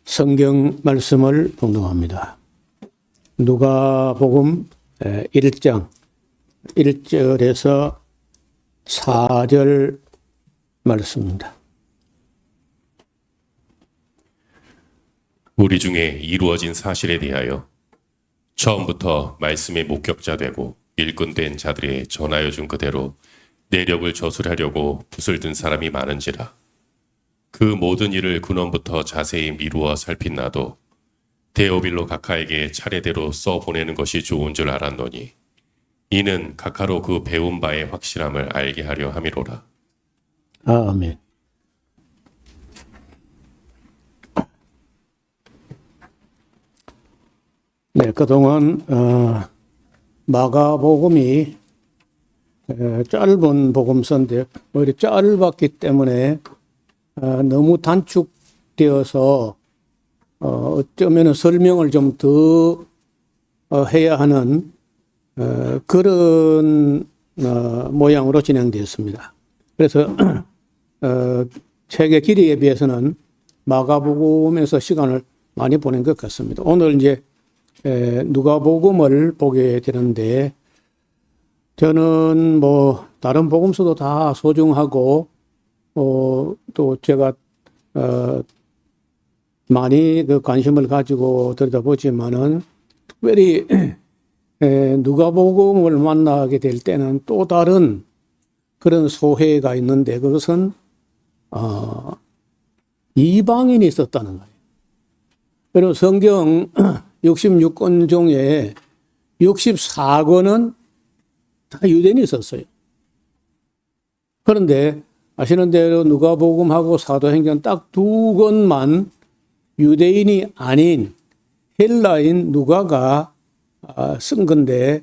성경 말씀을 봉독합니다. 누가복음 1장 1절에서 4절 말씀입니다. 우리 중에 이루어진 사실에 대하여 처음부터 말씀의 목격자 되고 일꾼된 자들의 전하여 준 그대로 내력을 저술하려고 붓을 든 사람이 많은지라. 그 모든 일을 근원부터 자세히 미루어 살핀 나도 데오빌로 각하에게 차례대로 써보내는 것이 좋은 줄 알았노니 이는 각하로 그 배운 바의 확실함을 알게 하려 함이로라. 아멘. 네, 그동안 마가복음이 짧은 복음서인데 오히려 짧았기 때문에 너무 단축되어서 어쩌면 설명을 좀 더 해야 하는 그런 모양으로 진행되었습니다. 그래서 책의 길이에 비해서는 마가복음에서 시간을 많이 보낸 것 같습니다. 오늘 이제 누가복음을 보게 되는데 저는 뭐 다른 복음서도 다 소중하고 또 제가 많이 그 관심을 가지고 들여다보지만은 특별히 누가복음을 만나게 될 때는 또 다른 그런 소회가 있는데 그것은 이방인이 있었다는 거예요. 그리고 성경 66권 중에 64권은 다 유대인이 있었어요. 그런데 아시는 대로 누가복음하고 사도행전 딱 두 권만 유대인이 아닌 헬라인 누가가 쓴 건데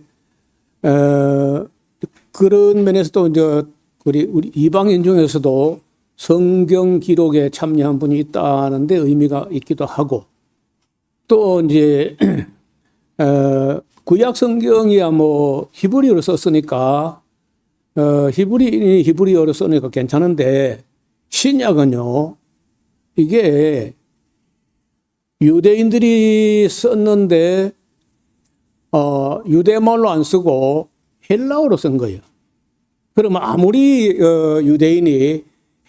그런 면에서도 이제 우리 이방인 중에서도 성경 기록에 참여한 분이 있다는 데 의미가 있기도 하고 또 이제 구약 성경이야 뭐 히브리어로 썼으니까 히브리어로 쓰니까 괜찮은데 신약은요 이게 유대인들이 썼는데 유대말로 안 쓰고 헬라어로 쓴 거예요. 그러면 아무리 유대인이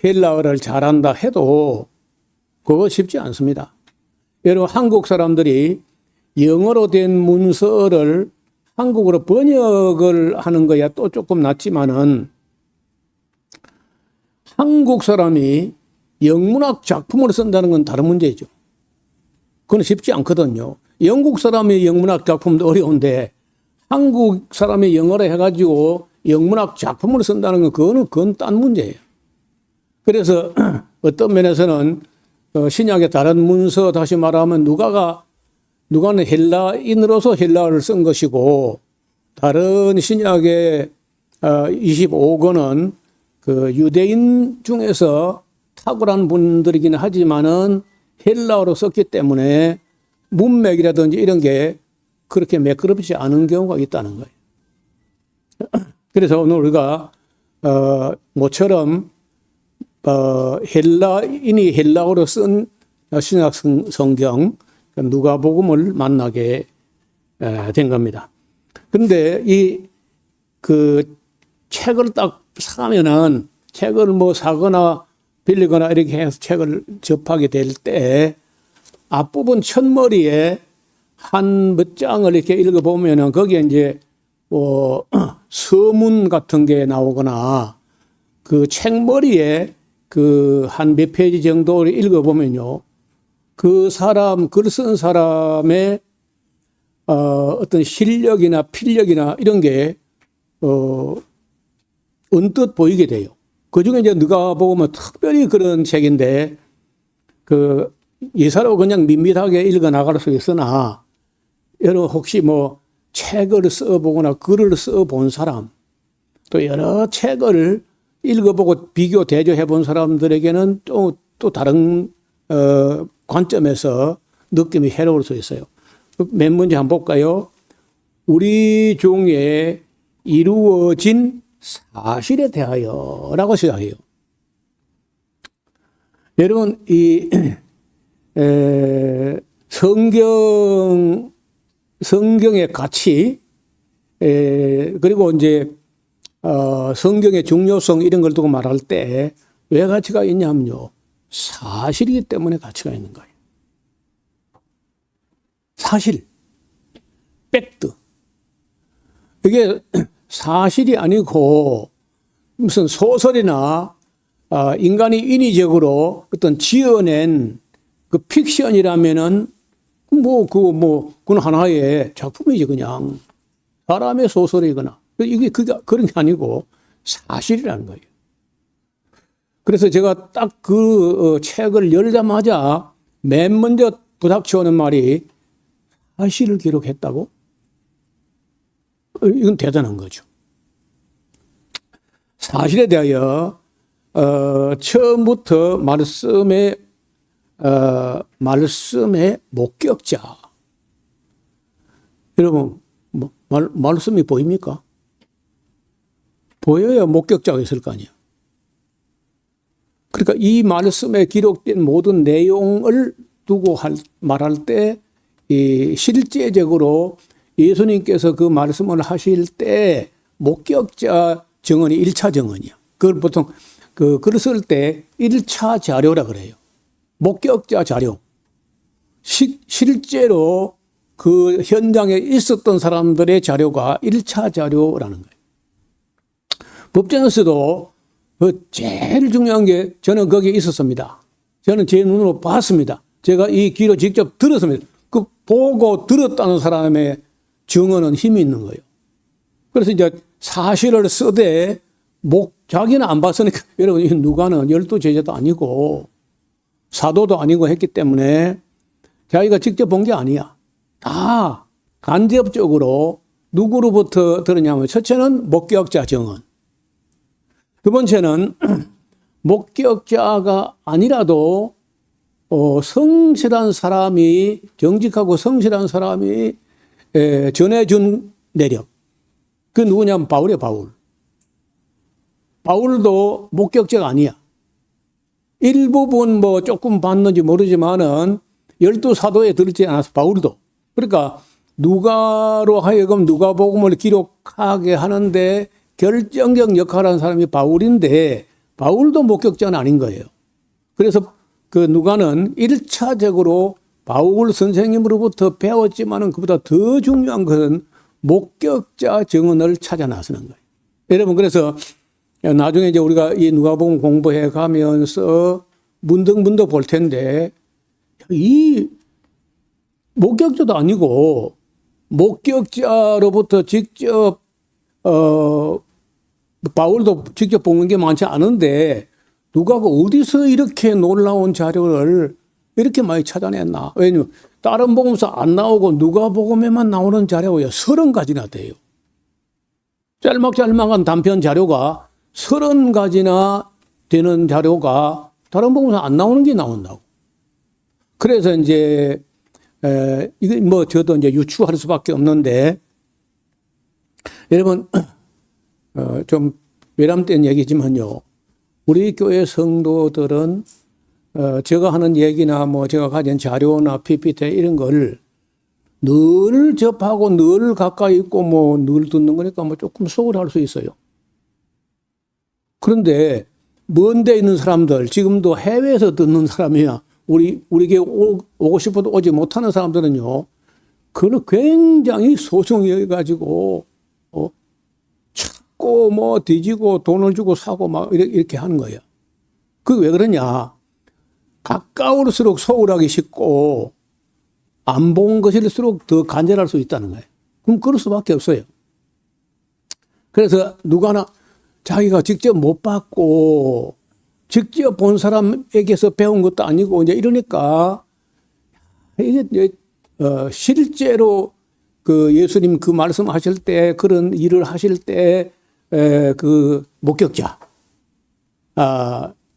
헬라어를 잘한다 해도 그거 쉽지 않습니다. 여러분 한국 사람들이 영어로 된 문서를 한국어로 번역을 하는 거야 또 조금 낫지만은 한국 사람이 영문학 작품을 쓴다는 건 다른 문제죠. 그건 쉽지 않거든요. 영국 사람의 영문학 작품도 어려운데 한국 사람이 영어로 해가지고 영문학 작품을 쓴다는 건 그건 딴 문제예요. 그래서 어떤 면에서는 신약의 다른 문서 다시 말하면 누가는 헬라인으로서 헬라어를 쓴 것이고 다른 신약의 25권은 그 유대인 중에서 탁월한 분들이긴 하지만은 헬라어로 썼기 때문에 문맥이라든지 이런 게 그렇게 매끄럽지 않은 경우가 있다는 거예요. 그래서 오늘 우리가 모처럼 헬라인이 헬라어로 쓴 신약 성경 누가복음을 만나게 된 겁니다. 그런데 그 책을 딱 사면은 책을 뭐 사거나 빌리거나 이렇게 해서 책을 접하게 될 때 앞부분 첫머리에 한 몇 장을 이렇게 읽어보면은 거기에 이제 서문 같은 게 나오거나 그 책머리에 그 한 몇 페이지 정도를 읽어보면요. 그 사람, 글 쓴 사람의 어떤 실력이나 필력이나 이런 게 언뜻 보이게 돼요. 그 중에 이제 누가복음은 특별히 그런 책인데 그 예사로 그냥 밋밋하게 읽어 나갈 수 있으나 여러분 혹시 뭐 책을 써보거나 글을 써본 사람 또 여러 책을 읽어보고 비교 대조해 본 사람들에게는 또 다른 관점에서 느낌이 해로울 수 있어요. 몇 문제 한번 볼까요? 우리 중에 이루어진 사실에 대하여라고 시작해요. 여러분, 성경의 가치, 그리고 이제, 성경의 중요성 이런 걸 두고 말할 때 왜 가치가 있냐면요. 사실이기 때문에 가치가 있는 거예요. 사실, 팩트. 이게 사실이 아니고 무슨 소설이나 인간이 인위적으로 어떤 지어낸 그 픽션이라면은 그건 하나의 작품이지, 그냥. 사람의 소설이거나. 이게 그런 게 아니고 사실이라는 거예요. 그래서 제가 딱 그 책을 열자마자 맨 먼저 부닥쳐오는 말이 사실을 기록했다고? 이건 대단한 거죠. 사실에 대하여 처음부터 말씀의 목격자. 여러분, 말씀이 보입니까? 보여야 목격자가 있을 거 아니에요. 그러니까 이 말씀에 기록된 모든 내용을 두고 말할 때 실제적으로 예수님께서 그 말씀을 하실 때 목격자 증언이 1차 증언이야. 그걸 보통 글을 쓸 때 1차 자료라 그래요. 목격자 자료. 실제로 그 현장에 있었던 사람들의 자료가 1차 자료라는 거예요. 법정에서도 제일 중요한 게 저는 거기에 있었습니다. 저는 제 눈으로 봤습니다. 제가 이 귀로 직접 들었습니다. 그 보고 들었다는 사람의 증언은 힘이 있는 거예요. 그래서 이제 사실을 쓰되 자기는 안 봤으니까 여러분, 누가는 12제자도 아니고 사도도 아니고 했기 때문에 자기가 직접 본 게 아니야. 다 간접적으로 누구로부터 들었냐면, 첫째는 목격자 증언. 두 번째는 목격자가 아니라도 성실한 사람이, 정직하고 성실한 사람이 전해준 내력. 그 누구냐면 바울이에요, 바울. 바울도 목격자가 아니야. 일부분 조금 봤는지 모르지만은 12사도에 들지 않아서 바울도. 그러니까 누가로 하여금 누가복음을 기록하게 하는데 결정적 역할을 하는 사람이 바울인데 바울도 목격자는 아닌 거예요. 그래서 그 누가는 1차적으로 바울 선생님으로부터 배웠지만은 그보다 더 중요한 것은 목격자 증언을 찾아 나서는 거예요. 여러분, 그래서 나중에 이제 우리가 이 누가복음 공부해 가면서 문득문득 볼 텐데, 이 목격자도 아니고 목격자로부터 직접 바울도 직접 본 게 많지 않은데 누가가 어디서 이렇게 놀라운 자료를 이렇게 많이 찾아냈나? 왜냐면 다른 복음서 안 나오고 누가복음에만 나오는 자료가 30가지나 돼요. 짤막짤막한 단편 자료가 30가지나 되는 자료가 다른 복음서 안 나오는 게 나온다고. 그래서 이제 이게 저도 이제 유추할 수밖에 없는데, 여러분, 좀 외람된 얘기지만요. 우리 교회 성도들은 제가 하는 얘기나 제가 가진 자료나 PPT 이런 걸 늘 접하고 늘 가까이 있고 늘 듣는 거니까 조금 소홀할 수 있어요. 그런데 먼데 있는 사람들, 지금도 해외에서 듣는 사람이야. 우리에게 오고 싶어도 오지 못하는 사람들은요, 그걸 굉장히 소중히 여겨가지고, 찾고 뒤지고 돈을 주고 사고 이렇게 하는 거예요. 그게 왜 그러냐. 가까울수록 소홀하기 쉽고, 안 본 것일수록 더 간절할 수 있다는 거예요. 그럼 그럴 수밖에 없어요. 그래서 누가나 자기가 직접 못 봤고, 직접 본 사람에게서 배운 것도 아니고, 이제 이러니까, 이게, 실제로 그 예수님 그 말씀하실 때, 그런 일을 하실 때, 그 목격자,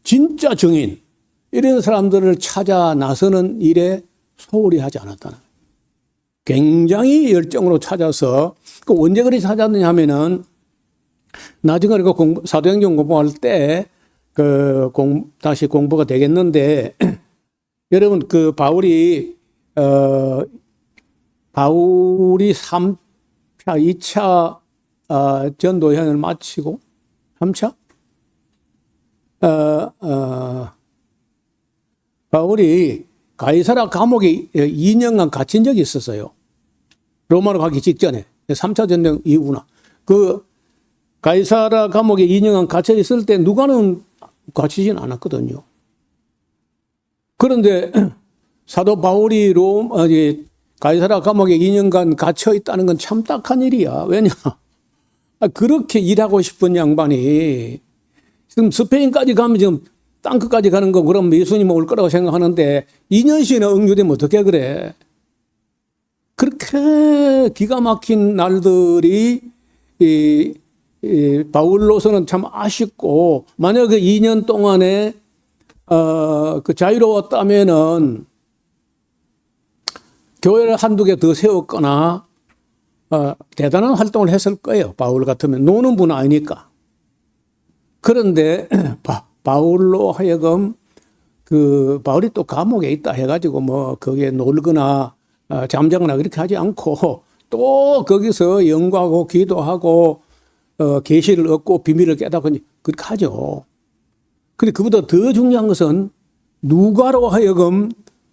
진짜 증인, 이런 사람들을 찾아 나서는 일에 소홀히 하지 않았다는 거예요. 굉장히 열정으로 찾아서, 언제 그리 찾았느냐 하면은, 나중에 사도행전 공부할 때, 다시 공부가 되겠는데, 여러분, 바울이 3차, 2차, 전도 여행을 마치고, 3차? 바울이 가이사라 감옥에 2년간 갇힌 적이 있었어요. 로마로 가기 직전에. 3차 전쟁 이후구나. 가이사라 감옥에 2년간 갇혀 있을 때 누가는 갇히진 않았거든요. 그런데 사도 바울이 가이사라 감옥에 2년간 갇혀 있다는 건 참 딱한 일이야. 왜냐? 그렇게 일하고 싶은 양반이 지금 스페인까지 가면 지금 땅끝까지 가는 거 그럼 예수님 올 거라고 생각하는데 2년씩이나 응유되면 어떻게 그래? 그렇게 기가 막힌 날들이 바울로서는 참 아쉽고, 만약 그 2년 동안에 자유로웠다면은 교회를 한두 개 더 세웠거나 대단한 활동을 했을 거예요. 바울 같으면 노는 분 아니니까. 그런데 바울로 하여금 바울이 또 감옥에 있다 해가지고 뭐 거기에 놀거나 잠자거나 그렇게 하지 않고 또 거기서 연구하고 기도하고 계시를 얻고 비밀을 깨닫고 그렇게 하죠. 근데 그보다 더 중요한 것은 누가로 하여금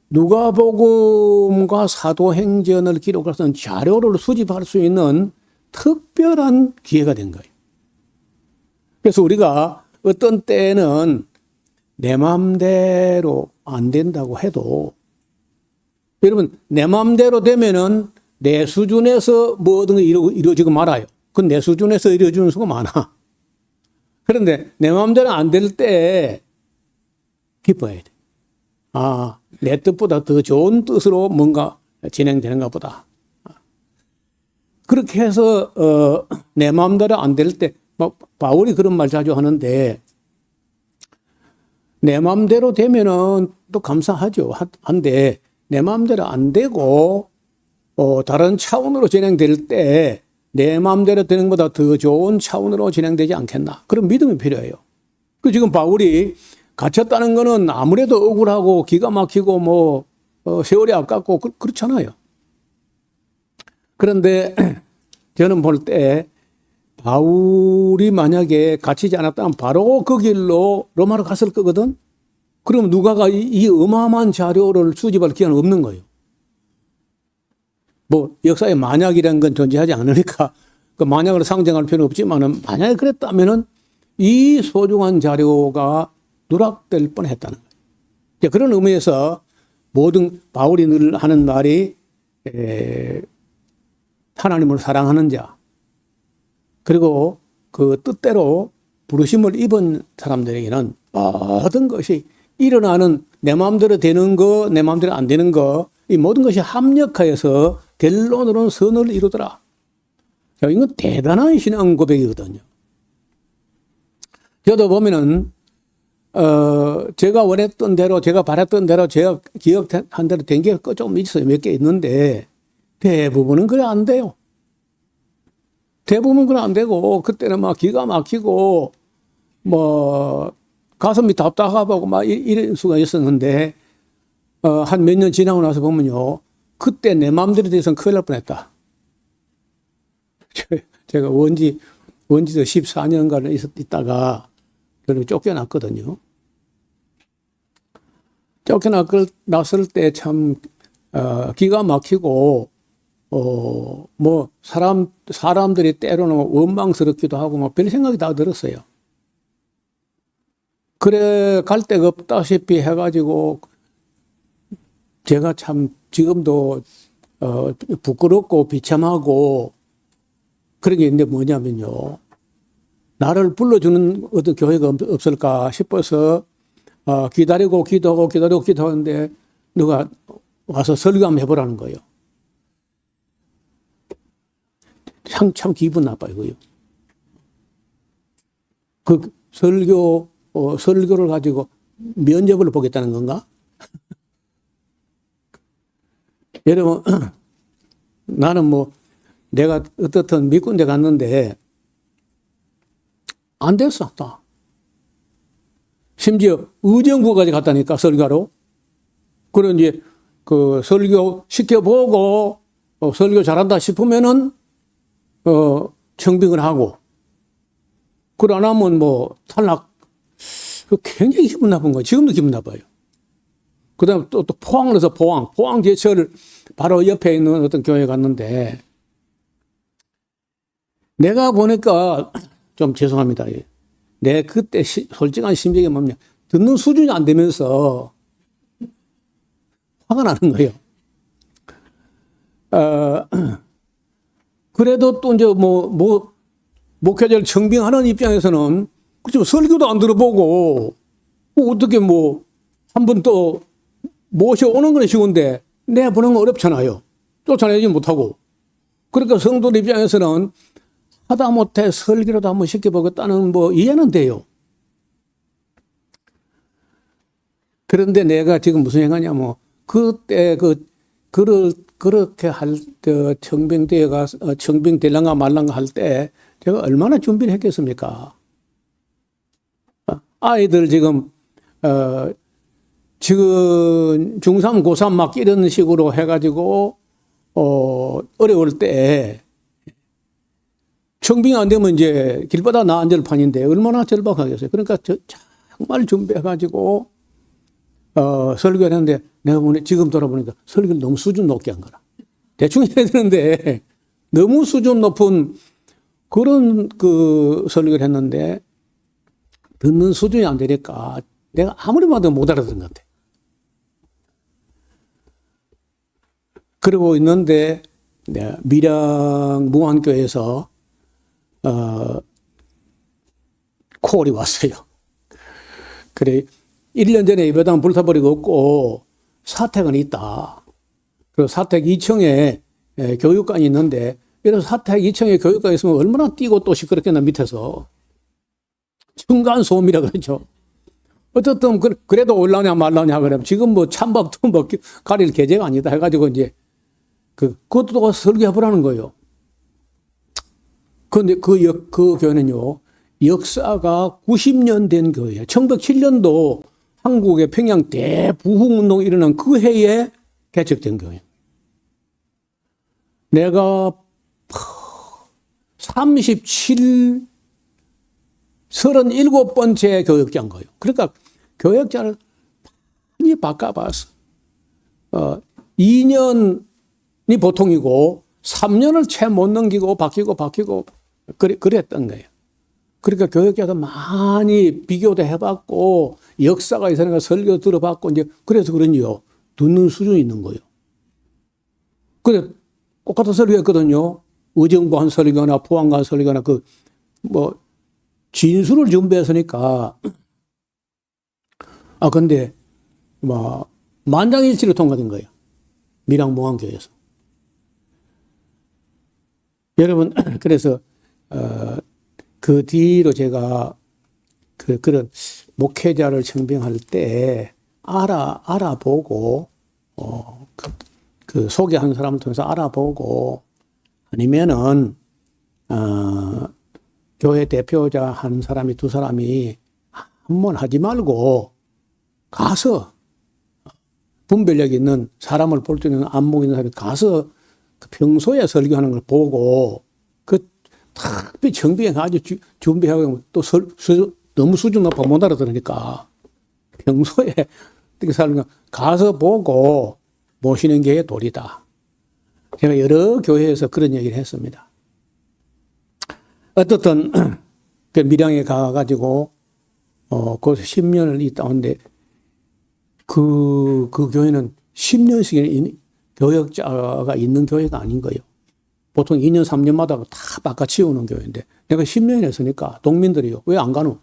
누가복음과 사도행전을 기록해서 자료를 수집할 수 있는 특별한 기회가 된 거예요. 그래서 우리가 어떤 때는 내 마음대로 안 된다고 해도, 여러분, 내 마음대로 되면은 내 수준에서 모든 게 이루어지고 말아요. 그건 내 수준에서 이루어지는 수가 많아. 그런데 내 마음대로 안 될 때 기뻐해야 돼. 내 뜻보다 더 좋은 뜻으로 뭔가 진행되는가 보다. 그렇게 해서 내 마음대로 안 될 때, 바울이 그런 말 자주 하는데, 내 마음대로 되면은 또 감사하죠. 한데 내 마음대로 안 되고 다른 차원으로 진행될 때 내 마음대로 되는 것보다 더 좋은 차원으로 진행되지 않겠나. 그런 믿음이 필요해요. 지금 바울이 갇혔다는 거는 아무래도 억울하고 기가 막히고 세월이 아깝고 그렇잖아요. 그런데 저는 볼 때 바울이 만약에 갇히지 않았다면 바로 그 길로 로마로 갔을 거거든. 그럼 누가가 이 어마어마한 자료를 수집할 기회는 없는 거예요. 역사에 만약이라는 건 존재하지 않으니까 그 만약을 상정할 필요는 없지만은, 만약에 그랬다면은 이 소중한 자료가 누락될 뻔했다는 거예요. 그런 의미에서 모든 바울이 늘 하는 말이 하나님을 사랑하는 자, 그리고 그 뜻대로 부르심을 입은 사람들에게는 모든 것이 일어나는, 내 마음대로 되는 거, 내 마음대로 안 되는 거, 이 모든 것이 합력하여서 결론으로는 선을 이루더라. 이건 대단한 신앙 고백이거든요. 저도 보면은 제가 원했던 대로, 제가 바랬던 대로, 제가 기억한 대로 된 게 조금 있어요. 몇 개 있는데 대부분은 그래 안 돼요. 대부분 그래 안 되고, 그때는 막 기가 막히고 가슴이 답답하고 이런 수가 있었는데, 한 몇 년 지나고 나서 보면요, 그때 내 마음대로 돼서는 큰일 날 뻔했다. 제가 원지도 14년간 있다가 결국 쫓겨났거든요. 쫓겨났을 때 참 기가 막히고 사람들이 때로는 원망스럽기도 하고 별 생각이 다 들었어요. 그래 갈 데가 없다시피 해가지고 제가 참 지금도 부끄럽고 비참하고 그런 게 있는데, 뭐냐면요, 나를 불러주는 어떤 교회가 없을까 싶어서 기다리고 기도하는데 누가 와서 설교 한번 해보라는 거예요. 참 기분 나빠요. 그 설교를 가지고 면접을 보겠다는 건가? 여러분, 나는 내가 어떻든 미군 데 갔는데 안 됐어. 심지어 의정부까지 갔다니까, 설교로. 그런 이제 그 설교 시켜보고 설교 잘한다 싶으면은 청빙을 하고, 그걸 안 하면 뭐 탈락. 굉장히 기분 나쁜 거예요. 지금도 기분 나빠요. 그 다음에 또 포항을 해서 포항 제철 바로 옆에 있는 어떤 교회 갔는데, 내가 보니까 좀 죄송합니다. 내 그때 솔직한 심정이 뭐냐, 듣는 수준이 안 되면서 화가 나는 거예요. 그래도 또 이제 목회자를 청빙하는 입장에서는 그렇죠. 설교도 안 들어보고 어떻게 한 번 또 모셔오는 건 쉬운데 내보는 건 어렵잖아요. 쫓아내지 못하고. 그러니까 성도들 입장에서는 하다못해 설교라도 한번 시켜보겠다는 이해는 돼요. 그런데 내가 지금 무슨 생각하냐면, 그때 그렇게 청빙되려가 말란가 할 때 제가 얼마나 준비를 했겠습니까? 아이들 지금 중3, 고3 막 이런 식으로 해가지고, 어려울 때, 청빙 안 되면 이제 길바닥 나 앉을 판인데 얼마나 절박하겠어요. 그러니까 정말 준비해가지고, 설교를 했는데 내가 지금 돌아보니까 설교를 너무 수준 높게 한 거라. 대충 해야 되는데 너무 수준 높은 그런 설교를 했는데 듣는 수준이 안 되니까 내가 아무리 봐도 못 알아듣는 것 같아. 그러고 있는데 밀양 무안교에서 콜이 왔어요. 그래, 1년 전에 예배당 불타버리고 없고 사택은 있다. 그리고 사택 2층에 교육관이 있는데, 이런 사택 2층에 교육관이 있으면 얼마나 뛰고 또 시끄럽겠나, 밑에서. 층간소음이라 그러죠. 어쨌든 그래도 올라오냐 말라냐 그러면 지금 찬밥도 가릴 계제가 아니다 해가지고 이제 그것도 설교해보라는 거예요. 그런데 그 교회는요, 역사가 90년 된 교회예요. 1907년도 한국의 평양 대부흥운동이 일어난 그 해에 개척된 교회예요. 내가 37번째 교역자인 거예요. 그러니까 교역자를 많이 바꿔봤어. 2년이 보통이고 3년을 채 못 넘기고 바뀌고 그랬던 거예요. 그러니까 교역자도 많이 비교도 해봤고 역사가 있으니까 설교 들어봤고 이제 그래서 그런지요. 듣는 수준이 있는 거예요. 그래 똑같은 설교했거든요. 의정부 한 설교나 포항 간 설교나 진술을 준비했으니까 근데 만장일치로 통과된 거예요. 밀양무안교회에서. 여러분 그래서 그 뒤로 제가 그런 목회자를 청빙할 때 알아보고 소개한 사람을 통해서 알아보고 아니면은 교회 대표자 한 사람이 두 사람이 한번 하지 말고 가서 분별력 있는 사람을 볼 수 있는 안목 있는 사람이 가서 평소에 설교하는 걸 보고 특별히 청빙해 가지고 준비하고 또 너무 수준 높아 못 알아들으니까 평소에 어떻게 살는가 가서 보고 모시는 게 도리다. 제가 여러 교회에서 그런 얘기를 했습니다. 어떻든 밀양에 가가지고 거기서 10년을 있다 온데 그 교회는 10년씩 교역자가 있는 교회가 아닌 거예요. 보통 2년, 3년마다 다 바꿔치우는 교회인데 내가 10년을 했으니까 동민들이요. 왜 안 가노?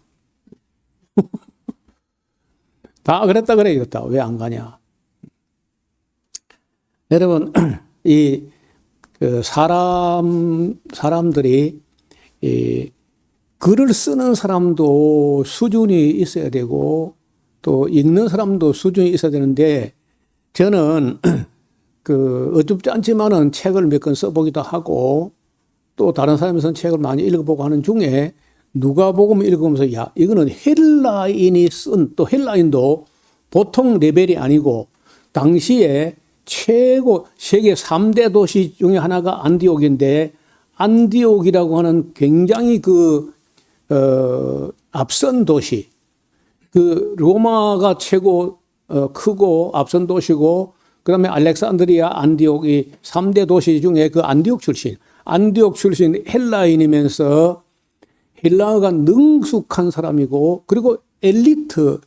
다 그랬다 그래야겠다. 왜 안 가냐? 여러분, 사람들이 글을 쓰는 사람도 수준이 있어야 되고 또 읽는 사람도 수준이 있어야 되는데 저는 어줍지 않지만은 책을 몇 권 써보기도 하고 또 다른 사람이 쓴 책을 많이 읽어보고 하는 중에 누가복음 읽으면서 야, 이거는 헬라인이 쓴, 또 헬라인도 보통 레벨이 아니고 당시에 최고 세계 3대 도시 중에 하나가 안디옥인데 안디옥이라고 하는 굉장히 앞선 도시, 그 로마가 최고 크고 앞선 도시고 그다음에 알렉산드리아, 안디옥이 3대 도시 중에 그 안디옥 출신 헬라인이면서 헬라어가 능숙한 사람이고 그리고 엘리트에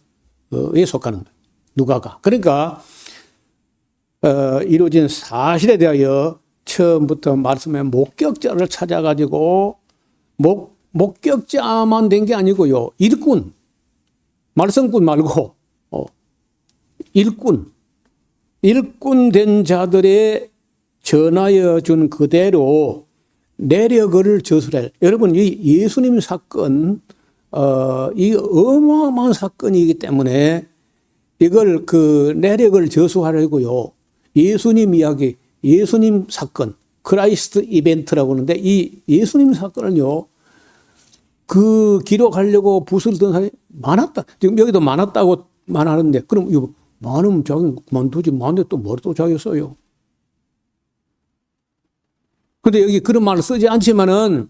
속하는 거예요. 누가가. 그러니까 이루어진 사실에 대하여 처음부터 말씀에 목격자를 찾아가지고 목격자만 된 게 아니고요. 일꾼, 말썽꾼 말고 일꾼 된 자들의 전하여 준 그대로 내력을 저술해. 여러분, 이 예수님 사건, 이 어마어마한 사건이기 때문에 이걸 그 내력을 저술하려고요. 예수님 이야기, 예수님 사건, 크라이스트 이벤트라고 하는데 이 예수님 사건을요, 그 기록하려고 붓을 든 사람이 많았다. 지금 여기도 많았다고 말하는데, 그럼 이거 많으면 자기 그만두지, 많은데 또 뭘 또 자기 써요. 근데 여기 그런 말을 쓰지 않지만은,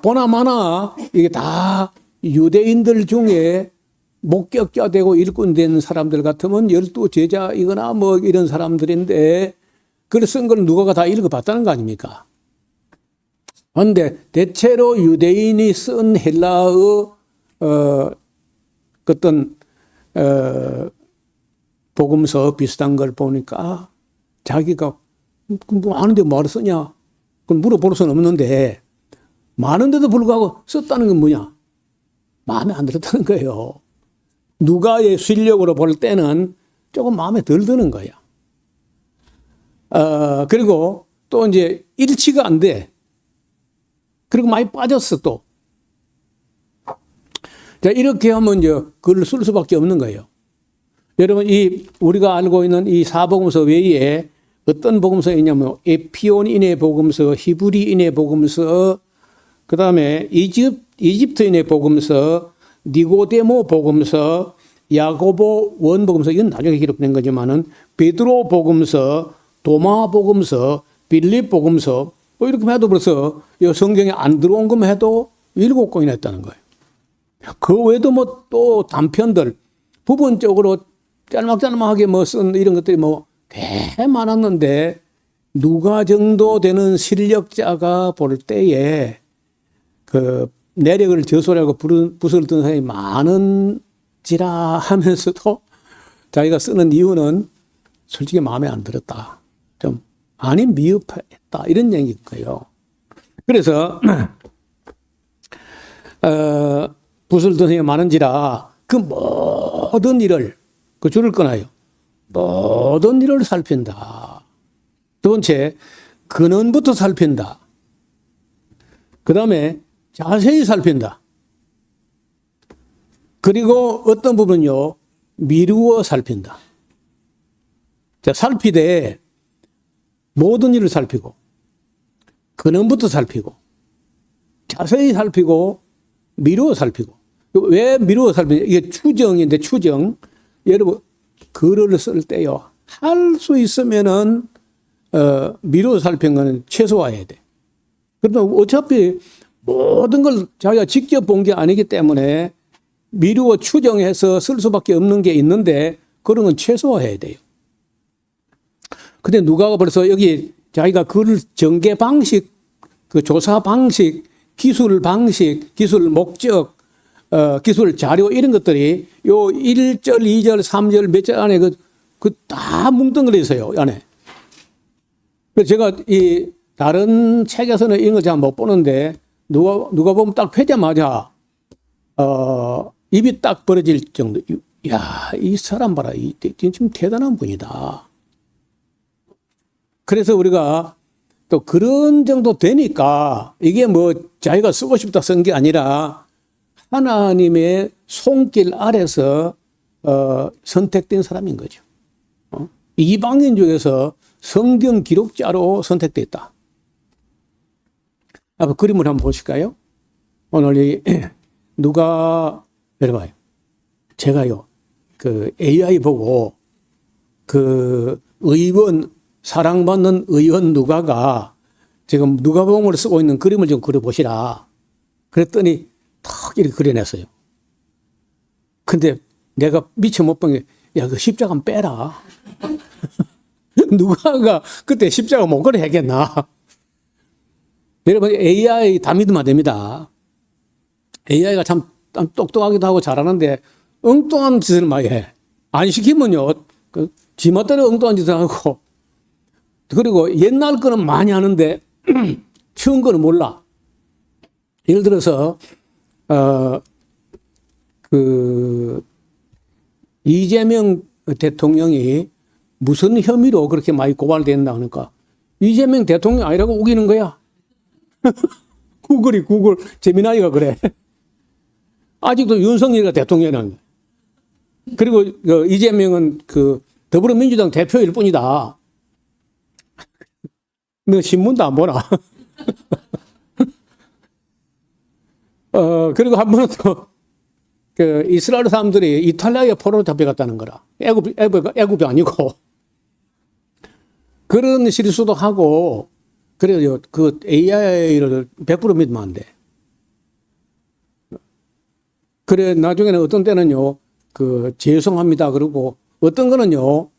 보나마나 이게 다 유대인들 중에 목격자 되고 일꾼 된 사람들 같으면 12제자이거나 뭐 이런 사람들인데, 그걸 쓴 걸 누가가 다 읽어봤다는 거 아닙니까? 그런데 대체로 유대인이 쓴 헬라어, 어떤, 복음서 비슷한 걸 보니까 자기가 뭐 아는데 뭐하러 쓰냐? 그건 물어볼 수는 없는데, 많은데도 불구하고 썼다는 건 뭐냐? 마음에 안 들었다는 거예요. 누가의 실력으로 볼 때는 조금 마음에 덜 드는 거야. 그리고 또 이제 일치가 안 돼. 그리고 많이 빠졌어, 또. 자, 이렇게 하면 이제 글을 쓸 수밖에 없는 거예요. 여러분, 우리가 알고 있는 이 사복음서 외에 어떤 복음서가 있냐면, 에피온인의 복음서, 히브리인의 복음서, 그 다음에 이집트인의 복음서, 니고데모 복음서, 야고보 원복음서, 이건 나중에 기록된 거지만은, 베드로 복음서, 도마 복음서, 빌립 복음서, 뭐 이렇게 해도 벌써 성경에 안 들어온 것만 해도 7권이나 했다는 거예요. 그 외에도 뭐 또 단편들, 부분적으로 짤막짤막하게 뭐 쓴 이런 것들이 뭐 꽤 많았는데, 누가 정도 되는 실력자가 볼 때에 그 내력을 저술하고 붓을 든 사람이 많은지라 하면서도 자기가 쓰는 이유는 솔직히 마음에 안 들었다. 좀 아니 미흡했다. 이런 얘기인 거예요. 그래서 붓을 든 사람이 많은지라 그 모든 일을 그 줄을 끊어요. 모든 일을 살핀다. 두 번째, 근원부터 살핀다. 그 다음에 자세히 살핀다. 그리고 어떤 부분은요, 미루어 살핀다. 자, 살피되 모든 일을 살피고, 근원부터 살피고, 자세히 살피고, 미루어 살피고. 왜 미루어 살피냐? 이게 추정인데, 추정. 여러분, 글을 쓸 때요, 할 수 있으면은, 미루어 살핀 거는 최소화해야 돼. 그러면 어차피 모든 걸 자기가 직접 본 게 아니기 때문에 미루어 추정해서 쓸 수밖에 없는 게 있는데, 그런 건 최소화해야 돼요. 근데 누가가 벌써 여기 자기가 글을 전개 방식, 그 조사 방식, 기술 방식, 기술 목적, 기술 자료 이런 것들이 요 1절, 2절, 3절 몇 절 안에 다 뭉뚱그려 있어요, 안에. 그래서 제가 이 다른 책에서는 이런 거 잘 못 보는데, 누가 보면 딱 펴자마자, 입이 딱 벌어질 정도. 야, 이 사람 봐라. 좀 대단한 분이다. 그래서 우리가 또 그런 정도 되니까 이게 뭐 자기가 쓰고 싶다 쓴 게 아니라 하나님의 손길 아래서 선택된 사람인 거죠. 이방인 중에서 성경 기록자로 선택됐다. 한번 그림을 한번 보실까요? 오늘 이 누가 여러분 제가요 그 AI 보고 그 의원 사랑받는 의원 누가가 지금 누가복음을 쓰고 있는 그림을 좀 그려보시라. 그랬더니 탁 이렇게 그려냈어요. 근데 내가 미처 못 본 게 야, 그 십자가 빼라. 누가가 그때 십자가 못 그려 했겠나. 여러분 AI 다 믿으면 안 됩니다. AI가 참 똑똑하기도 하고 잘하는데 엉뚱한 짓을 많이 해. 안 시키면요. 그 지멋대로 엉뚱한 짓을 하고 그리고 옛날 거는 많이 하는데 처음 거는 몰라. 예를 들어서 그 이재명 대통령이 무슨 혐의로 그렇게 많이 고발된다 하니까 이재명 대통령 아니라고 우기는 거야. 구글 재미나이가 그래. 아직도 윤석열이가 대통령이라는 거야. 그리고 그 이재명은 그 더불어민주당 대표일 뿐이다. 너 신문도 안 보나? 그리고 한 번은 또, 그 이스라엘 사람들이 이탈리아에 포로로 잡혀갔다는 거라. 애굽이 아니고. 그런 실수도 하고, 그래요. 그 AI를 100% 믿으면 안 돼. 그래, 나중에는 어떤 때는요, 그, 죄송합니다. 그러고, 어떤 거는요,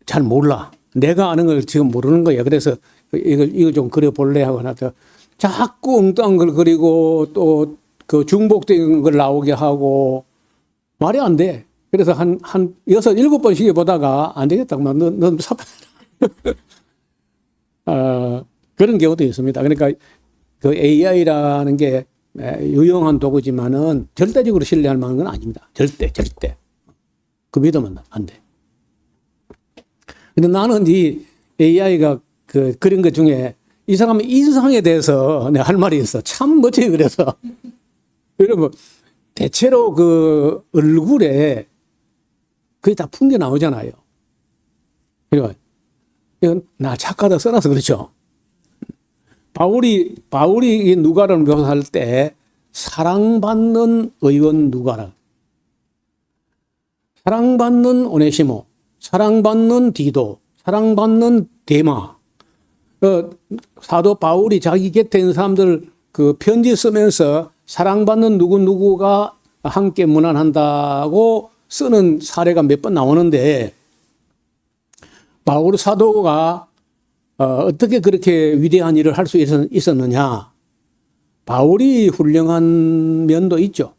잘 몰라. 내가 아는 걸 지금 모르는 거야. 그래서 이거 좀 그려볼래 하고 나서 자꾸 엉뚱한 걸 그리고 또 그 중복된 걸 나오게 하고 말이 안 돼. 그래서 한 6, 7번씩 보다가 안 되겠다. 넌 삽. 그런 경우도 있습니다. 그러니까 그 AI라는 게 유용한 도구지만은 절대적으로 신뢰할 만한 건 아닙니다. 절대. 그 믿으면 안 돼. 근데 나는 이 AI가 그 그린 것 중에 이 사람의 인상에 대해서 내가 할 말이 있어. 참 멋지게 그래서. 여러분, 대체로 그 얼굴에 그게 다 풍겨 나오잖아요. 이건 나 착하다 써놔서 그렇죠. 바울이 이 누가를 묘사할 때 사랑받는 의원 누가라. 사랑받는 오네시모. 사랑받는 디도, 사랑받는 데마. 사도 바울이 자기 곁에 있는 사람들 그 편지 쓰면서 사랑받는 누구누구가 함께 문안한다고 쓰는 사례가 몇 번 나오는데 바울 사도가 어떻게 그렇게 위대한 일을 할 수 있었느냐. 바울이 훌륭한 면도 있죠.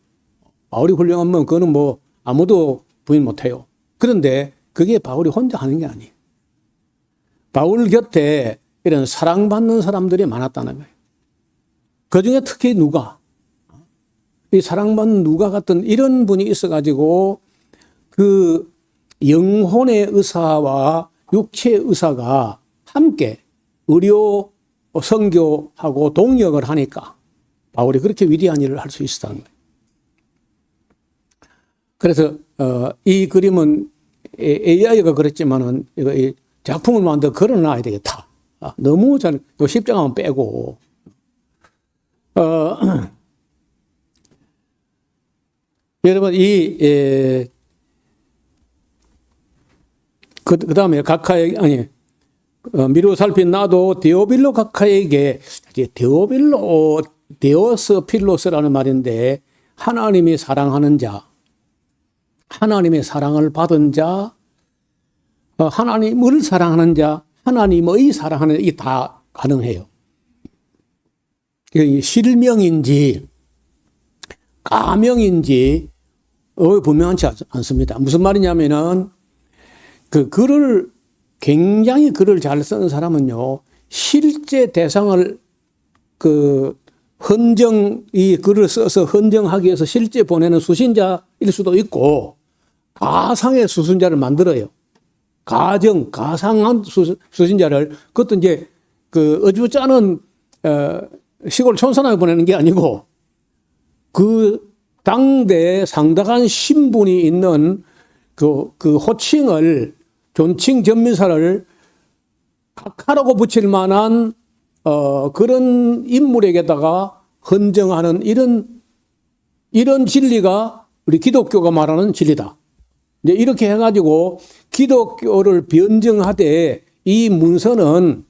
바울이 훌륭한 면 그거는 뭐 아무도 부인 못해요. 그런데 그게 바울이 혼자 하는 게 아니에요. 바울 곁에 이런 사랑받는 사람들이 많았다는 거예요. 그 중에 특히 누가, 이 사랑받는 누가 같은 이런 분이 있어가지고 그 영혼의 의사와 육체의 의사가 함께 의료, 선교하고 동역을 하니까 바울이 그렇게 위대한 일을 할 수 있었다는 거예요. 그래서 이 그림은 AI가 그랬지만은 이거 작품을 만들어 걸어놔야 되겠다. 너무 잘, 요 십자가만 빼고. 여러분, 그 다음에 각하에게, 아니, 미루어 살핀 나도 데오빌로 각하에게, 데오스 필로스라는 말인데, 하나님이 사랑하는 자, 하나님의 사랑을 받은 자, 하나님을 사랑하는 자, 하나님의 사랑하는 자, 이게 다 가능해요. 실명인지, 가명인지, 분명하지 않습니다. 무슨 말이냐면은, 굉장히 글을 잘 쓰는 사람은요, 실제 대상을 이 글을 써서 헌정하기 위해서 실제 보내는 수신자일 수도 있고, 가상의 수신자를 만들어요. 가상한 수신자를, 그것도 이제, 어주짜는, 시골 촌사람에 보내는 게 아니고, 그 당대에 상당한 신분이 있는 그 호칭을, 존칭 전미사를 각하라고 붙일 만한 그런 인물에게다가 헌정하는 이런 진리가 우리 기독교가 말하는 진리다. 이제 이렇게 해가지고 기독교를 변증하되 이 문서는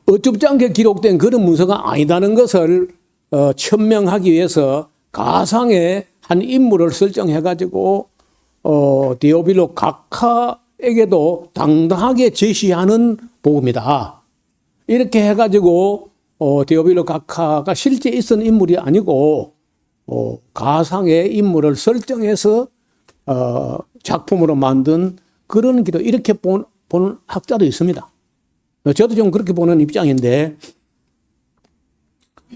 어줍지 않게 기록된 그런 문서가 아니다는 것을 천명하기 위해서 가상의 한 인물을 설정해가지고 데오빌로 각하에게도 당당하게 제시하는 복음이다. 이렇게 해가지고 데오빌로 각하가 실제 있었던 인물이 아니고 가상의 인물을 설정해서 작품으로 만든 그런 기도 이렇게 보는 학자도 있습니다. 저도 좀 그렇게 보는 입장인데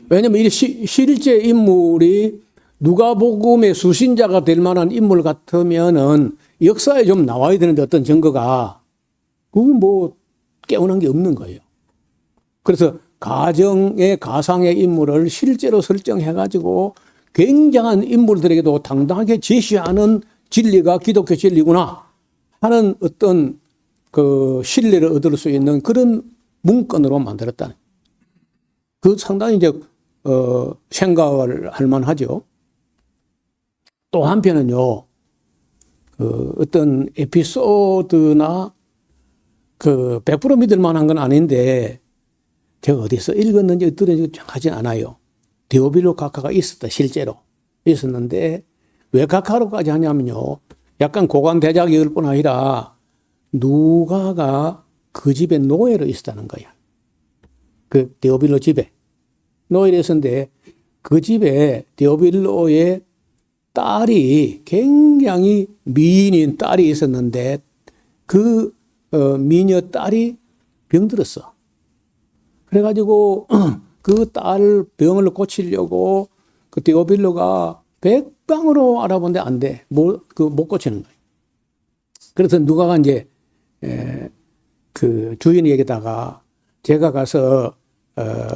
왜냐하면 이 실제 인물이 누가복음의 수신자가 될 만한 인물 같으면은 역사에 좀 나와야 되는데 어떤 증거가 그건 뭐 깨어난 게 없는 거예요. 그래서 가상의 인물을 실제로 설정해가지고 굉장한 인물들에게도 당당하게 제시하는 진리가 기독교 진리구나 하는 어떤 그 신뢰를 얻을 수 있는 그런 문건으로 만들었다. 그 상당히 이제 생각을 할 만하죠. 또 한편은요, 어떤 에피소드나 100% 믿을 만한 건 아닌데 제가 어디서 읽었는지 들었는지 정확하진 않아요. 데오빌로 각하가 있었다, 실제로. 있었는데 왜 각하로까지 하냐면요. 약간 고관대작일 뿐 아니라 누가가 그 집에 노예로 있었다는 거야. 그 데오빌로 집에. 노예로 있었는데 그 집에 데오빌로의 딸이 굉장히 미인인 딸이 있었는데 그 미녀 딸이 병들었어. 그래가지고 그 딸 병을 고치려고 그 데오빌로가 백방으로 알아본데 안 돼. 못 고치는 거예요. 그래서 누가가 이제 그 주인에게다가 제가 가서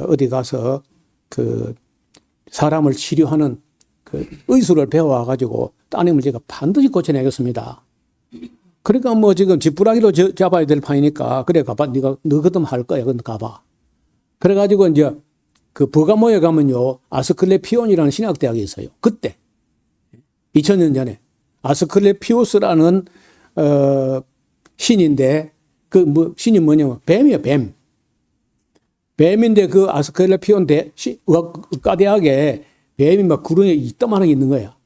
어디 가서 그 사람을 치료하는 그 의술을 배워와가지고 따님을 제가 반드시 고쳐내겠습니다. 그러니까 뭐 지금 지푸라기로 잡아야 될 판이니까 그래 가봐. 너 그럼 할 거야. 그럼 가봐. 그래가지고 이제 그 버가모에 가면요 아스클레피온이라는 신학대학이 있어요. 그때 2000년 전에 아스클레피오스라는 신인데 그 신이 뭐냐면 뱀이에요. 뱀인데 그 아스클레피온 의과대학에 뱀이 막 구렁이에 이따만하게 있는 거야.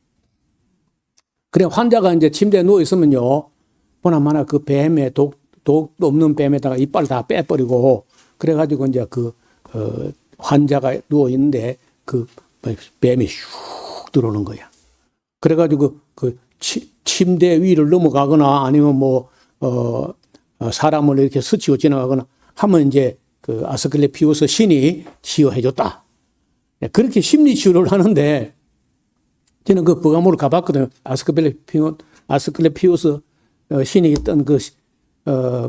그래 환자가 이제 침대에 누워 있으면요 보나마나 그 뱀에 독도 없는 뱀에다가 이빨 다 빼버리고 그래가지고 이제 그 환자가 누워 있는데 그 뱀이 슉 들어오는 거야. 그래가지고 그 침대 위를 넘어가거나 아니면 뭐 사람을 이렇게 스치고 지나가거나 하면 이제 그 아스클레피우스 신이 치유해줬다. 그렇게 심리 치유를 하는데 저는 그 버가모를 가봤거든요. 아스클레피우스 신이 있던 그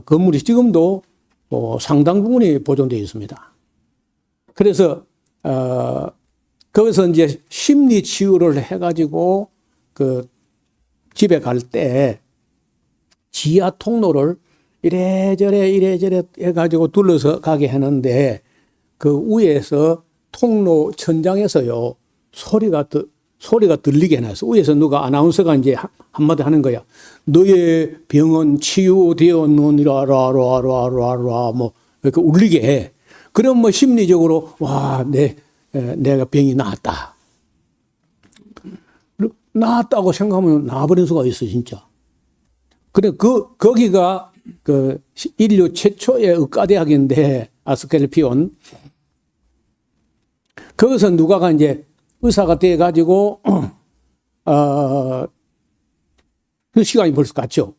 건물이 지금도 상당 부분이 보존되어 있습니다. 그래서 거기서 이제 심리 치유를 해가지고 그 집에 갈 때 지하 통로를 이래저래 해가지고 둘러서 가게 하는데 그 위에서 통로 천장에서요 소리가 들리게 해놨어. 위에서 누가 아나운서가 이제 한마디 하는 거야. 너의 병은 치유되었느니라 라라라라라 뭐 이렇게 울리게 해. 그럼 뭐 심리적으로 와 내가 병이 나았다. 나았다고 생각하면 나아버린 수가 있어 진짜. 그래 거기가 그 인류 최초의 의과대학인데 아스클레피온. 거기서 누가가 이제 의사가 돼 가지고 그 시간이 벌써 갔죠.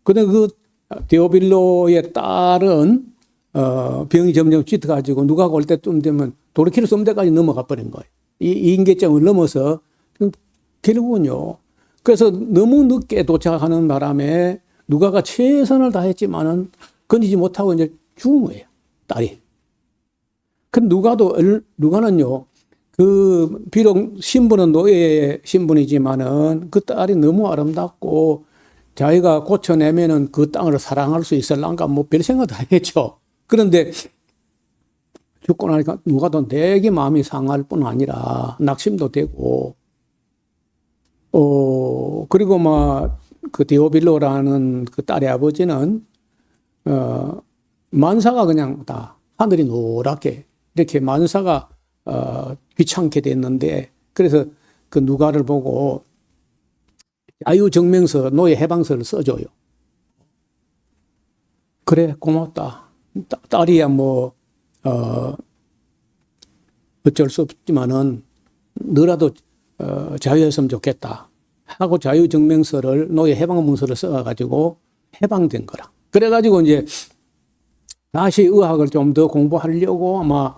근데 그 데오빌로의 딸은 병이 점점 짙어가지고 누가가 올 때쯤 되면 돌이킬 수 없는 데까지 넘어가 버린 거예요. 이 인계점을 넘어서 결국은요. 그래서 너무 늦게 도착하는 바람에 누가가 최선을 다했지만은 건지지 못하고 이제 죽은 거예요. 딸이. 근데 누가는요. 그 비록 신분은 노예의 신분이지만은 그 딸이 너무 아름답고 자기가 고쳐내면은 그 땅을 사랑할 수 있을란가 뭐 별 생각도 안 했죠. 그런데 죽고 나니까 누가도 되게 마음이 상할 뿐 아니라 낙심도 되고, 그리고 그 디오빌로라는 그 딸의 아버지는, 만사가 그냥 다 하늘이 노랗게 이렇게 만사가, 귀찮게 됐는데, 그래서 그 누가를 보고 자유증명서, 노예 해방서를 써줘요. 그래, 고맙다. 딸이야 어쩔 수 없지만은 너라도 자유했으면 좋겠다 하고 자유증명서를 노예 해방문서를 써가지고 해방된 거라. 그래가지고 이제 다시 의학을 좀 더 공부하려고 아마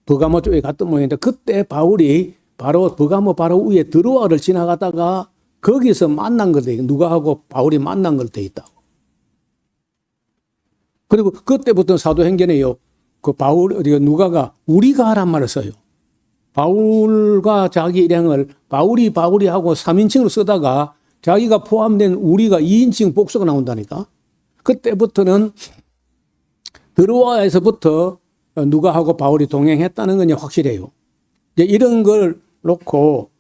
버가모 쪽에 갔던 모양인데, 그때 바울이 바로 버가모 바로 위에 드로아를 지나가다가 거기서 만난 걸 돼. 누가하고 바울이 만난 걸 돼 있다고. 그리고 그때부터 사도행전에요. 그 누가가 우리가 하란 말을 써요. 바울과 자기 일행을 바울이 하고 3인칭으로 쓰다가 자기가 포함된 우리가 2인칭 복수가 나온다니까. 그때부터는 드로아에서부터 누가하고 바울이 동행했다는 건 확실해요. 이제 이런 걸 놓고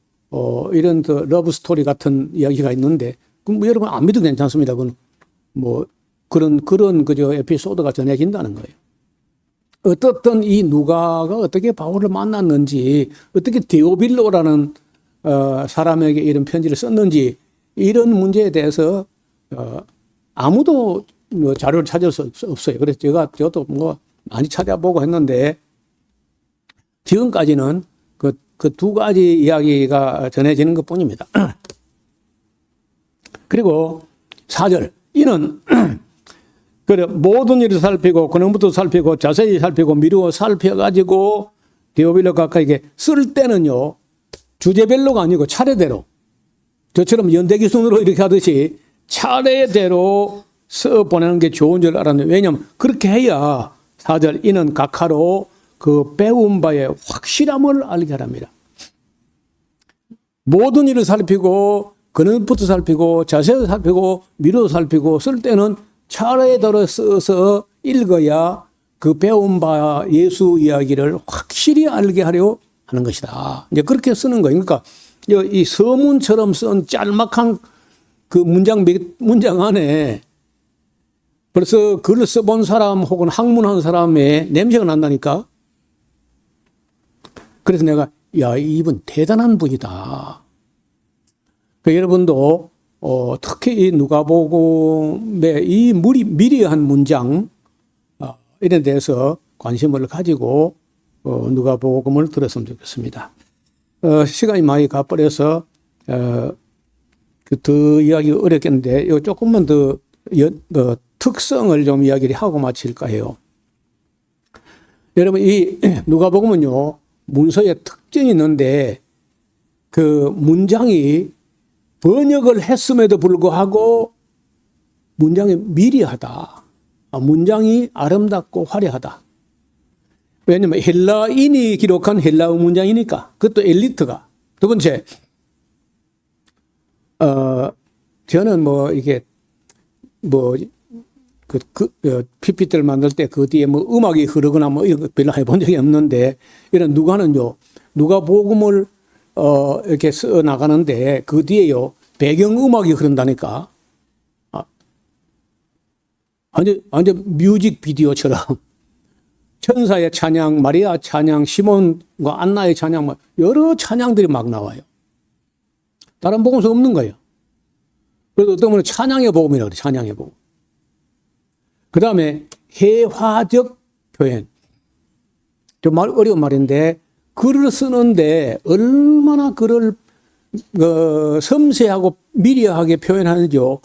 이런 러브 스토리 같은 이야기가 있는데, 그럼 여러분 안 믿어도 괜찮습니다. 그건 그런 그저 에피소드가 전해진다는 거예요. 어떻든 이 누가가 어떻게 바울을 만났는지, 어떻게 디오빌로라는 사람에게 이런 편지를 썼는지, 이런 문제에 대해서 아무도 자료를 찾을 수 없어요. 그래서 저도 많이 찾아보고 했는데, 지금까지는 그 두 가지 이야기가 전해지는 것 뿐입니다. 그리고 4절, 이는 그래 모든 일을 살피고 근원부터 살피고 자세히 살피고 미루어 살펴가지고 디오빌로 각하에게 쓸 때는요, 주제별로가 아니고 차례대로, 저처럼 연대기순으로 이렇게 하듯이 차례대로 써 보내는 게 좋은 줄 알았는데, 왜냐하면 그렇게 해야 4절, 이는 각하로 그 배운 바의 확실함을 알게 하랍니다. 모든 일을 살피고 근원부터 살피고 자세히 살피고 미루어 살피고 쓸 때는 차례대로 써서 읽어야 그 배운 바 예수 이야기를 확실히 알게 하려 하는 것이다. 이제 그렇게 쓰는 거예요. 그러니까 이 서문처럼 쓴 짤막한 그 문장 안에 벌써 글을 써본 사람 혹은 학문한 사람의 냄새가 난다니까. 그래서 내가 이분 대단한 분이다. 그러니까 여러분도 특히 이 누가복음의 이 미리한 문장 이런 데서 관심을 가지고 누가복음을 들었으면 좋겠습니다. 시간이 많이 가버려서 더 이야기가 어렵겠는데 조금만 더 특성을 좀 이야기를 하고 마칠까 해요. 여러분, 이 누가복음은요, 문서에 특징이 있는데 그 문장이 번역을 했음에도 불구하고 문장이 미리하다. 문장이 아름답고 화려하다. 왜냐하면 헬라인이 기록한 헬라어 문장이니까. 그것도 엘리트가. 두 번째, 저는 이게 PPT를 만들 때 그 뒤에 음악이 흐르거나 이런 거 별로 해본 적이 없는데, 이런 누가복음을 이렇게 써 나가는데 그 뒤에요, 배경음악이 흐른다니까. 완전 뮤직비디오처럼 천사의 찬양, 마리아 찬양, 시몬과 안나의 찬양, 여러 찬양들이 막 나와요. 다른 복음서 없는 거예요. 그래서 어떤 분은 찬양의 복음이라고 그래요. 찬양의 복음. 그 다음에 회화적 표현. 좀 어려운 말인데, 글을 쓰는데 얼마나 글을 섬세하고 미리하게 표현하는지요.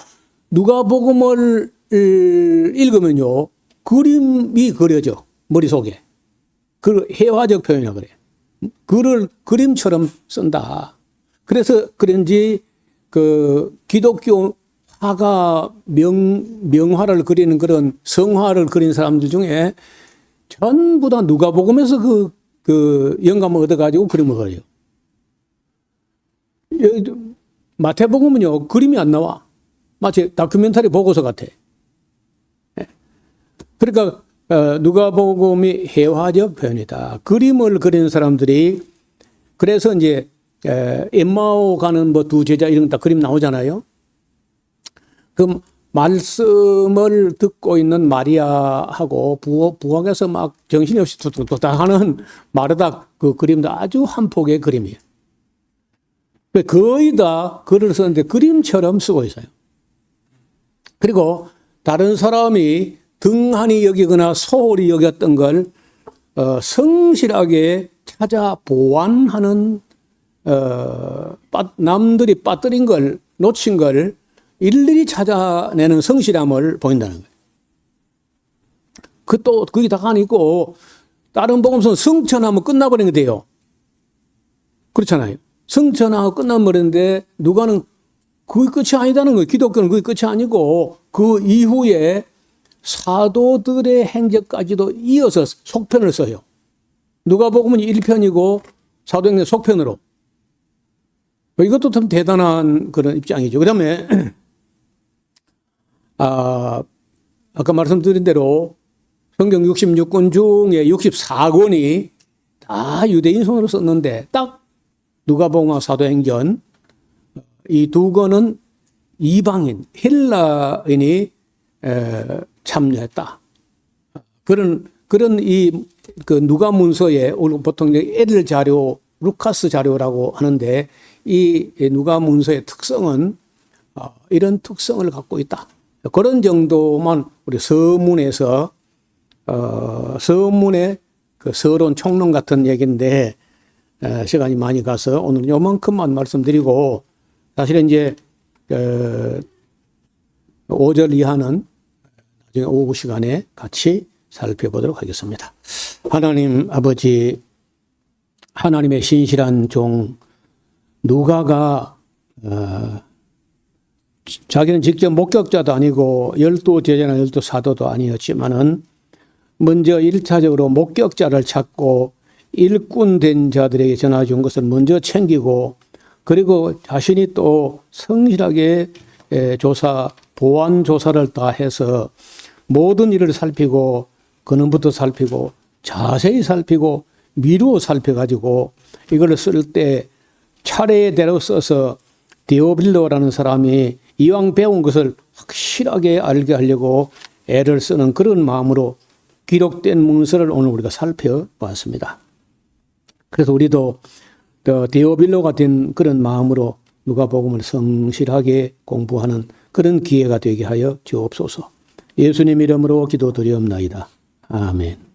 누가복음을 읽으면요, 그림이 그려져, 머릿속에. 그 회화적 표현이라고 그래요. 글을 그림처럼 쓴다. 그래서 그런지 기독교 화가 명화를 그리는 그런 성화를 그린 사람들 중에 전부 다 누가복음에서 그 영감을 얻어가지고 그림을 그려요. 마태복음은요, 그림이 안 나와. 마치 다큐멘터리 보고서 같아. 그러니까 누가복음이 회화적 표현이다. 그림을 그리는 사람들이 그래서 이제 엠마오 가는 뭐 두 제자 이런 다 그림 나오잖아요. 그 말씀을 듣고 있는 마리아하고 부엌에서 막 정신이 없이 뚝뚝뚝 하는 마르다 그 그림도 아주 한 폭의 그림이에요. 거의 다 글을 썼는데 그림처럼 쓰고 있어요. 그리고 다른 사람이 등한히 여기거나 소홀히 여겼던 걸 성실하게 찾아 보완하는 남들이 빠뜨린 걸 놓친 걸 일일이 찾아내는 성실함을 보인다는 거예요. 또 그게 다 아니고 다른 복음서는 성천하면 끝나버린 게 돼요. 그렇잖아요. 성천하고 끝나버렸는데 누가는 그게 끝이 아니다는 거예요. 기독교는 그게 끝이 아니고 그 이후에 사도들의 행적까지도 이어서 속편을 써요. 누가복음은 1편이고 사도행전 속편으로. 이것도 참 대단한 그런 입장이죠. 그 다음에 아까 말씀드린 대로 성경 66권 중에 64권이 다 유대인 손으로 썼는데 딱 누가복음과 사도행전 이 두 권은 이방인, 헬라인이 참여했다. 그런 그 누가 문서에 보통 에들 자료, 루카스 자료라고 하는데 이 누가 문서의 특성은 이런 특성을 갖고 있다. 그런 정도만 우리 서문에서 서문의 그 서론 총론 같은 얘기인데 시간이 많이 가서 오늘 요만큼만 말씀드리고 사실은 이제 5절 이하는 나중에 오후 시간에 같이 살펴보도록 하겠습니다. 하나님 아버지, 하나님의 신실한 종 누가가 자기는 직접 목격자도 아니고 12제자나 12사도도 아니었지만은 먼저 1차적으로 목격자를 찾고 일꾼된 자들에게 전해준 것을 먼저 챙기고 그리고 자신이 또 성실하게 보완 조사를 다 해서 모든 일을 살피고 근원부터 살피고 자세히 살피고 미루어 살펴가지고 이걸 쓸 때 차례대로 써서 디오빌로라는 사람이 이왕 배운 것을 확실하게 알게 하려고 애를 쓰는 그런 마음으로 기록된 문서를 오늘 우리가 살펴봤습니다. 그래서 우리도 디오빌로가 된 그런 마음으로 누가복음을 성실하게 공부하는 그런 기회가 되게 하여 주옵소서. 예수님 이름으로 기도드리옵나이다. 아멘.